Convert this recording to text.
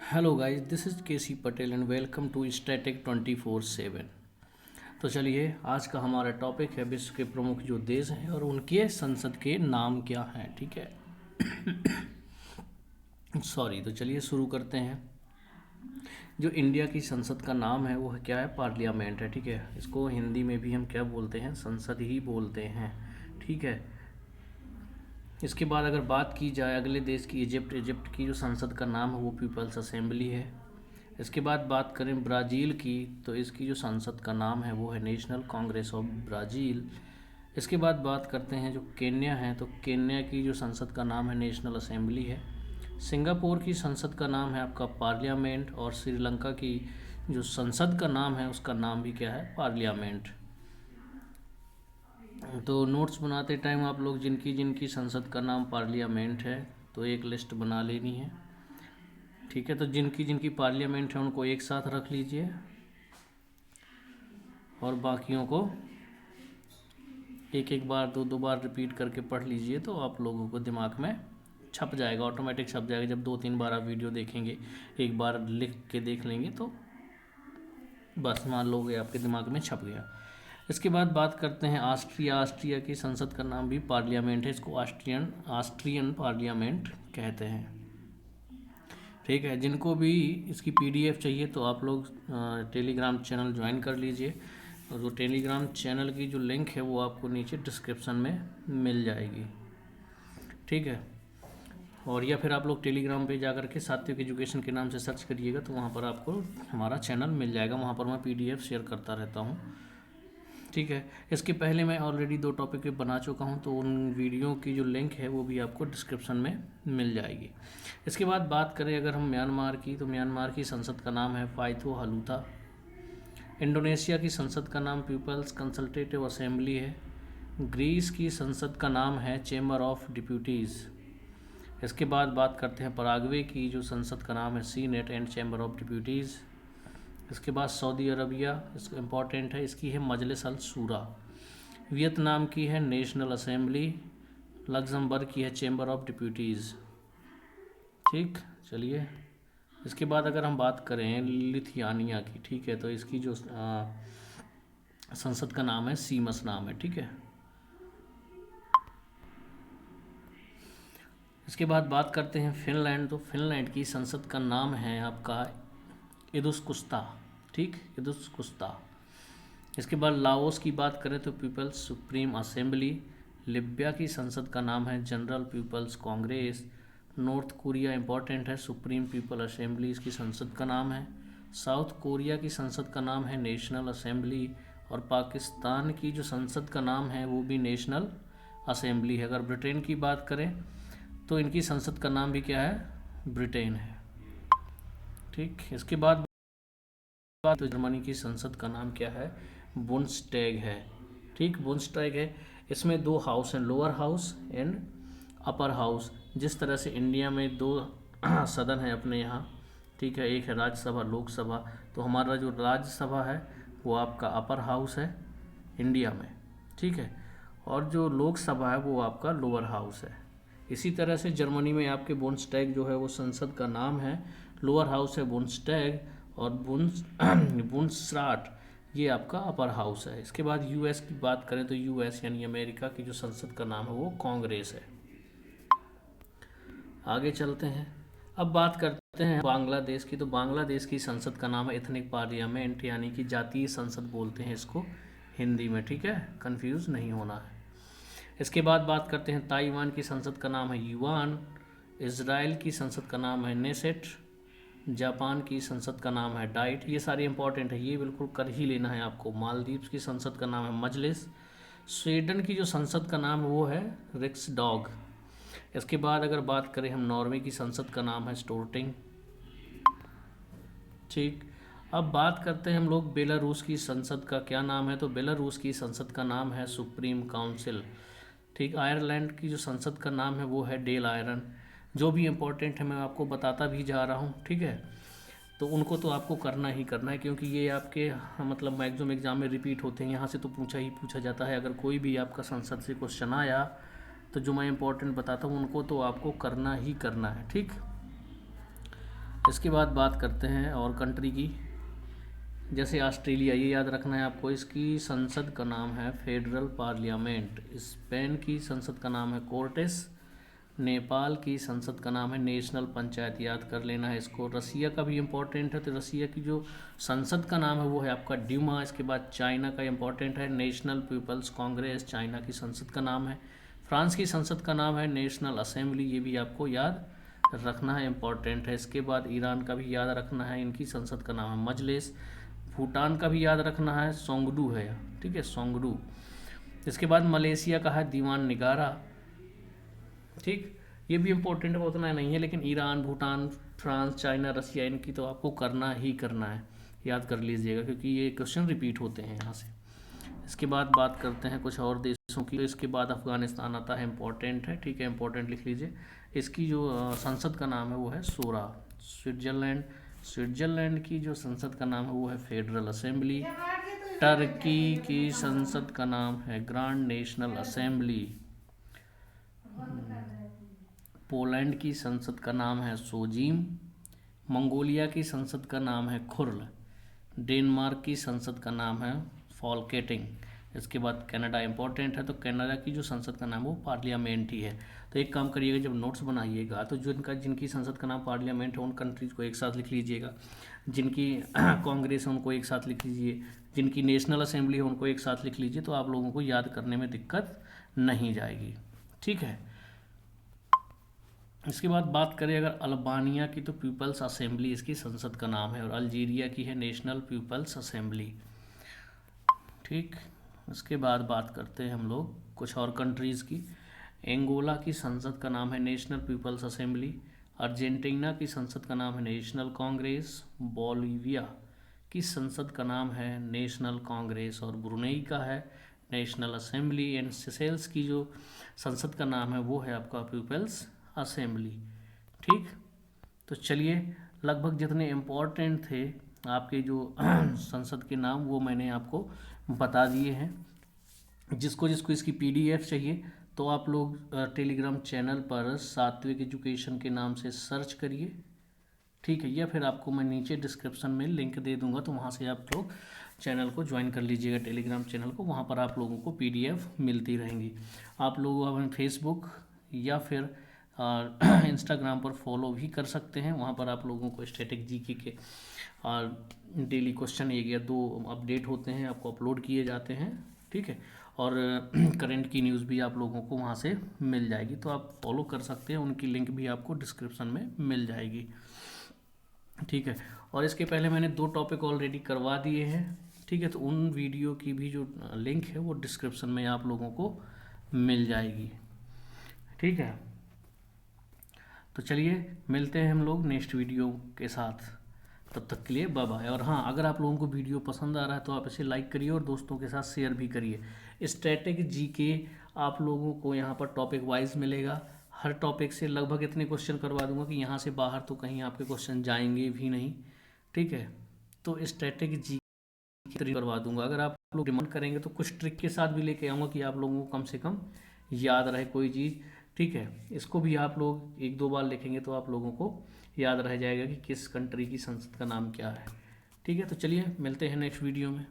Hello guys, this is KC Patel and welcome to static 24/7। तो चलिए, आज का हमारा टॉपिक है विश्व के प्रमुख जो देश हैं और उनके संसद के नाम क्या हैं। ठीक है, सॉरी। तो चलिए शुरू करते हैं। जो इंडिया की संसद का नाम है वो क्या है? पार्लियामेंट है। ठीक है, इसको हिंदी में भी हम क्या बोलते हैं? संसद ही बोलते हैं। ठीक है। इसके बाद अगर बात की जाए अगले देश की, इजिप्ट की जो संसद का नाम है वो पीपल्स असेंबली है। इसके बाद बात करें ब्राज़ील की, तो इसकी जो संसद का नाम है वो है नेशनल कांग्रेस ऑफ ब्राज़ील। इसके बाद बात करते हैं जो केन्या है, तो केन्या की जो संसद का नाम है नेशनल असेंबली है। सिंगापुर की संसद का नाम है आपका पार्लियामेंट, और श्रीलंका की जो संसद का नाम है उसका नाम भी क्या है? पार्लियामेंट। तो नोट्स बनाते टाइम आप लोग जिनकी जिनकी संसद का नाम पार्लियामेंट है तो एक लिस्ट बना लेनी है। ठीक है, तो जिनकी जिनकी पार्लियामेंट है उनको एक साथ रख लीजिए और बाकियों को एक एक बार दो दो बार रिपीट करके पढ़ लीजिए, तो आप लोगों को दिमाग में छप जाएगा, ऑटोमेटिक छप जाएगा। जब 2-3 बार आप वीडियो देखेंगे, एक बार लिख के देख लेंगे तो बस मान लोगे आपके दिमाग में छप गया। इसके बाद बात करते हैं ऑस्ट्रिया की संसद का नाम भी पार्लियामेंट है, इसको ऑस्ट्रियन पार्लियामेंट कहते हैं। ठीक है, जिनको भी इसकी पीडीएफ चाहिए तो आप लोग टेलीग्राम चैनल ज्वाइन कर लीजिए, और वो टेलीग्राम चैनल की जो लिंक है वो आपको नीचे डिस्क्रिप्शन में मिल जाएगी। ठीक है, और या फिर आप लोग टेलीग्राम पे जाकर के सात्विक एजुकेशन के नाम से सर्च करिएगा तो वहाँ पर आपको हमारा चैनल मिल जाएगा। वहाँ पर मैं पीडीएफ शेयर करता रहता हूँ। ठीक है, इसके पहले मैं ऑलरेडी 2 टॉपिक बना चुका हूँ, तो उन वीडियो की जो लिंक है वो भी आपको डिस्क्रिप्शन में मिल जाएगी। इसके बाद बात करें अगर हम म्यांमार की, तो म्यांमार की संसद का नाम है फाइथो हलूथा। इंडोनेशिया की संसद का नाम पीपल्स कंसल्टेटिव असेंबली है। ग्रीस की संसद का नाम है चेंबर ऑफ डिप्यूटीज़। इसके बाद बात करते हैं पराग्वे की, जो संसद का नाम है सीनेट एंड चैम्बर ऑफ डिप्यूटीज़। इसके बाद सऊदी अरबिया, इसको इम्पॉर्टेंट है, इसकी है मजलिस अल शूरा। वियतनाम की है नेशनल असेंबली। लग्जमबर्ग की है चैम्बर ऑफ डिप्यूटीज़। ठीक, चलिए। इसके बाद अगर हम बात करें लिथियानिया की, ठीक है, तो इसकी जो संसद का नाम है सीमस नाम है। ठीक है, इसके बाद बात करते हैं फिनलैंड, तो फिनलैंड की संसद का नाम है आपका इदुस्कुस्ता। ठीक, इदुस्कुस्ता। इसके बाद लाओस की बात करें तो पीपल्स सुप्रीम असेंबली। लिबिया की संसद का नाम है general people's congress. North Korea important है, सुप्रीम पीपल असेंबली इसकी संसद का नाम है। साउथ कोरिया की संसद का नाम है नेशनल असेंबली, और पाकिस्तान की जो संसद का नाम है वो भी नेशनल असेंबली है। अगर ब्रिटेन की बात करें तो इनकी संसद का नाम भी क्या है? ब्रिटेन है। ठीक, इसके बाद तो जर्मनी की संसद का नाम क्या है? बुंडस्टैग है। ठीक, बुंडस्टैग है। इसमें 2 हाउस हैं, lower house and upper house. जिस तरह से इंडिया में 2 सदन हैं अपने यहाँ, ठीक है, एक है राज्यसभा, लोकसभा। तो हमारा जो राज्यसभा है वो आपका अपर हाउस है इंडिया में। ठीक है, और जो लोकसभा है वो आपका लोअर हाउस है। इसी तरह से जर्मनी में आपके बुंडस्टैग जो है वो संसद का नाम है, लोअर हाउस है बुंडस्टैग, और बुंडसराट ये आपका अपर हाउस है। इसके बाद यूएस की बात करें तो यूएस यानी अमेरिका की जो संसद का नाम है वो कांग्रेस है। आगे चलते हैं, अब बात करते हैं बांग्लादेश की, तो बांग्लादेश की संसद का नाम है एथनिक पार्लियामेंट, यानी कि जातीय संसद बोलते हैं इसको हिंदी में। ठीक है, कंफ्यूज नहीं होना है। इसके बाद बात करते हैं ताइवान की संसद का नाम है युआन। इज़राइल की संसद का नाम है नेसेट। जापान की संसद का नाम है डाइट। ये सारे इंपॉर्टेंट है, ये बिल्कुल कर ही लेना है आपको। मालदीव्स की संसद का नाम है मजलिस। स्वीडन की जो संसद का नाम है वो है रिक्सडॉग। इसके बाद अगर बात करें हम नॉर्वे की संसद का नाम है स्टोर्टिंग। ठीक, अब बात करते हैं हम लोग बेलारूस की संसद का क्या नाम है, तो बेलारूस की संसद का नाम है सुप्रीम काउंसिल। ठीक, आयरलैंड की जो संसद का नाम है वो है डेल आयरन। जो भी इम्पोर्टेंट है मैं आपको बताता भी जा रहा हूँ। ठीक है, तो उनको तो आपको करना ही करना है, क्योंकि ये आपके मतलब मैक्सिमम एग्जाम में रिपीट होते हैं, यहाँ से तो पूछा ही पूछा जाता है। अगर कोई भी आपका संसद से क्वेश्चन आया तो जो मैं इम्पोर्टेंट बताता हूँ उनको तो आपको करना ही करना है। ठीक, इसके बाद बात करते हैं और कंट्री की, जैसे ऑस्ट्रेलिया, ये याद रखना है आपको, इसकी संसद का नाम है फेडरल पार्लियामेंट। स्पेन की संसद का नाम है कोर्टेस। नेपाल की संसद का नाम है नेशनल पंचायत, याद कर लेना है इसको। रसिया का भी इम्पोर्टेंट है, तो रसिया की जो संसद का नाम है वो है आपका ड्यूमा। इसके बाद चाइना का इम्पोर्टेंट है नेशनल पीपल्स कांग्रेस, चाइना की संसद का नाम है। फ्रांस की संसद का नाम है नेशनल असेंबली, ये भी आपको याद रखना है, इम्पोर्टेंट है। इसके बाद ईरान का भी याद रखना है, इनकी संसद का नाम है मजलिस। भूटान का भी याद रखना है, सोंगडू है, ठीक है, सोंगडू। इसके बाद मलेशिया का है दीवान निगारा, ठीक, ये भी इम्पोर्टेंट है, उतना नहीं है, लेकिन ईरान, भूटान, फ्रांस, चाइना, रसिया, इनकी तो आपको करना ही करना है, याद कर लीजिएगा, क्योंकि ये क्वेश्चन रिपीट होते हैं यहाँ से। इसके बाद बात करते हैं कुछ और देशों की। इसके बाद अफगानिस्तान आता है, इम्पोर्टेंट है, ठीक है, इम्पोर्टेंट लिख लीजिए। इसकी जो संसद का नाम है वो है शूरा। स्विट्जरलैंड की जो संसद का नाम है वो है फेडरल असेंबली। टर्की की संसद का नाम है ग्रैंड नेशनल असेंबली। पोलैंड की संसद का नाम है सोजीम। मंगोलिया की संसद का नाम है खुर्ल। डेनमार्क की संसद का नाम है फॉल्केटिंग। इसके बाद कनाडा इंपॉर्टेंट है, तो कनाडा की जो संसद का नाम है वो पार्लियामेंट ही है। तो एक काम करिएगा, जब नोट्स बनाइएगा तो जिनकी संसद का नाम पार्लियामेंट है उन कंट्रीज को एक साथ लिख लीजिएगा, जिनकी कांग्रेस है उनको एक साथ लिख लीजिए, जिनकी नेशनल असेंबली है उनको एक साथ लिख लीजिए, तो आप लोगों को याद करने में दिक्कत नहीं जाएगी, ठीक है। इसके बाद बात करें अगर अल्बानिया की, तो पीपल्स असेंबली इसकी संसद का नाम है, और अल्जीरिया की है नेशनल पीपल्स असेंबली, ठीक। इसके बाद बात करते हैं हम लोग कुछ और कंट्रीज़ की। एंगोला की संसद का नाम है नेशनल पीपल्स असेंबली। अर्जेंटीना की संसद का नाम है नेशनल कांग्रेस। बोलिविया की संसद का नाम है नेशनल कांग्रेस, और ब्रुनेई का है नेशनल असेंबली। एंड सेशेल्स की जो संसद का नाम है वो है आपका पीपल्स असेंबली, ठीक। तो चलिए, लगभग जितने इम्पोर्टेंट थे आपके जो संसद के नाम वो मैंने आपको बता दिए हैं। जिसको जिसको इसकी पीडीएफ चाहिए तो आप लोग टेलीग्राम चैनल पर सात्विक एजुकेशन के नाम से सर्च करिए, ठीक है, या फिर आपको मैं नीचे डिस्क्रिप्शन में लिंक दे दूंगा, तो वहाँ से आप लोग चैनल को ज्वाइन कर लीजिएगा, टेलीग्राम चैनल को। वहाँ पर आप लोगों को पीडीएफ मिलती रहेंगी। आप लोग हमें फेसबुक या फिर इंस्टाग्राम पर फॉलो भी कर सकते हैं। वहाँ पर आप लोगों को स्टैटिक जीके के डेली क्वेश्चन 1 या 2 अपडेट होते हैं, आपको अपलोड किए जाते हैं, ठीक है। और करंट की न्यूज़ भी आप लोगों को वहाँ से मिल जाएगी, तो आप फॉलो कर सकते हैं, उनकी लिंक भी आपको डिस्क्रिप्शन में मिल जाएगी, ठीक है। और इसके पहले मैंने 2 टॉपिक ऑलरेडी करवा दिए हैं, ठीक है, तो उन वीडियो की भी जो लिंक है वो डिस्क्रिप्शन में आप लोगों को मिल जाएगी, ठीक है। तो चलिए, मिलते हैं हम लोग नेक्स्ट वीडियो के साथ, तब तक के लिए बाय बाय। और हाँ, अगर आप लोगों को वीडियो पसंद आ रहा है तो आप इसे लाइक करिए और दोस्तों के साथ शेयर भी करिए। स्टैटिक जीके आप लोगों को यहाँ पर टॉपिक वाइज मिलेगा, हर टॉपिक से लगभग इतने क्वेश्चन करवा दूंगा कि यहाँ से बाहर तो कहीं आपके क्वेश्चन जाएंगे भी नहीं, ठीक है। तो स्टैटिक जीके करवा दूंगा। अगर आप लोग डिमांड करेंगे तो कुछ ट्रिक के साथ भी लेके आऊँगा कि आप लोगों को कम से कम याद रहे कोई चीज़, ठीक है। इसको भी आप लोग 1-2 बार लिखेंगे तो आप लोगों को याद रह जाएगा कि किस कंट्री की संसद का नाम क्या है, ठीक है। तो चलिए, मिलते हैं नेक्स्ट वीडियो में।